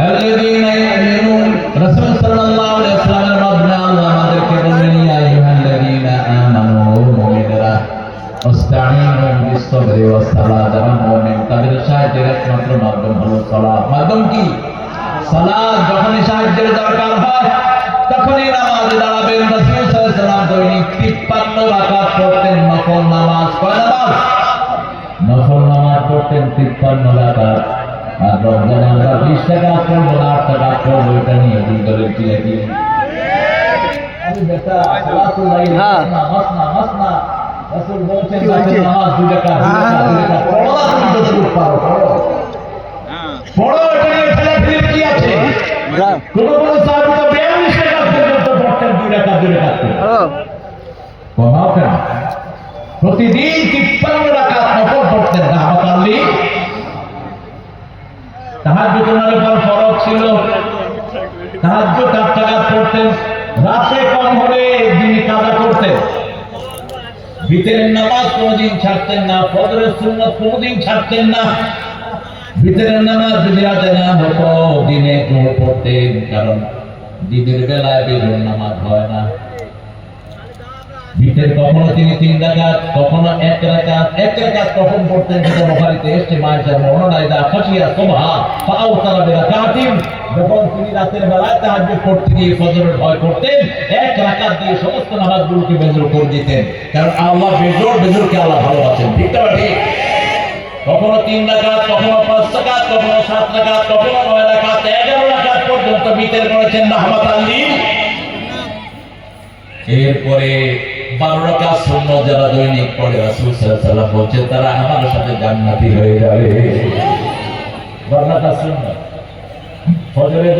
الذين يؤمنون رسول সাল্লাল্লাহু আলাইহি ওয়াসাল্লামের মাধ্যমে আল্লাহ আমাদেরকে বলেন ইয়া আইয়ুহাল্লাযীনা আমানু মুমিনরা ইসতাঈনু বিস-সাবরি ওয়াস-সালাত। যারা মুমিন তাদের সাহায্যের একমাত্র মাধ্যম হলো সালাত। মাধ্যম কি? সালাত। যখনই সাহায্যের দরকার হয় তখনই নামাজে দাঁড়াবেন। রাসূল সাল্লাল্লাহু আলাইহি ওয়াসাল্লাম দৈনিক 53 রাকাত পড়তেন নফল নামাজ। কয় নামাজ? নফল নামাজ পড়তেন 53 রাকাত। আর রমজানে আমরা 20 টাকা করবো না 8 টাকা করবো, এটা নিয়ে দুই দলের কি একই? আরে বেটা সালাতুল লাইল মাসনা মাসনা মাসনা রাসূল বলেছেন নামাজ 2 টাকা 2 টাকা 2 টাকা পড়ো না, তুমি যতটুকু পারো পড়ো। পড়ো, এটা নিয়ে খেলাধুলা কি আছে? কোন সাহাবী তো 42 টাকা পর্যন্ত পড়তেন 2 টাকা 2 টাকা করে। কমাও কেন? প্রতিদিন 53 রাকাত নফল পড়তেন। রাহমাত আল্লাহ তাহাজ্জুদ ওনার উপর ফরজ ছিল। তাহাজ্জুদ 8 রাকাত পড়তেন। রাতে কম হলে দিনে কাজা করতেন। ভিতরের নামাজ কোনদিন ছাড়তেন না, ফজরের সুন্নাত কোনদিন ছাড়তেন না। ভিতরের নামাজ যদি রাতে না হতো দিনে পড়তেন, কারণ দিনের বেলায় বেজোর নামাজ হয় না। ভিতরে কখনো তিনি 3 রাকাত, কখনো 1 রাকাত। 1 রাকাত কখন পড়তেন সেটা বুখারীতে এসেছে। মায়ের বর্ণনা ইদা খাশিয়া সুবহা ফাআউতারা বিরাকাতিন। যখন তিনি রাতের বেলায় তাহাজ্জুদ পড়তে গিয়ে ফজরের ভয় করতেন, 1 রাকাত দিয়ে সমস্ত নামাজগুলোকে বেজোর করে দিতেন। কারণ আল্লাহ বেজোরকে আল্লাহ ভালোবাসেন। ঠিক না ঠিক? কখনো 3 রাকাত, কখনো 5 রাকাত, কখনো 7 রাকাত, কখনো 9 রাকাত, 11 রাকাত পর্যন্ত ভিতরে পড়েছেন রাহমাত আল্লাহ। এরপরে 12 রাকাত সুন্নাত যারা দৈনিক পড়ে রাসূল সাল্লাল্লাহু আলাইহি ওয়াসাল্লাম বলেছেন তারা আমার সাথে জান্নাতি হয়ে যাবে। 12 রাকাত সুন্নাত ফজরে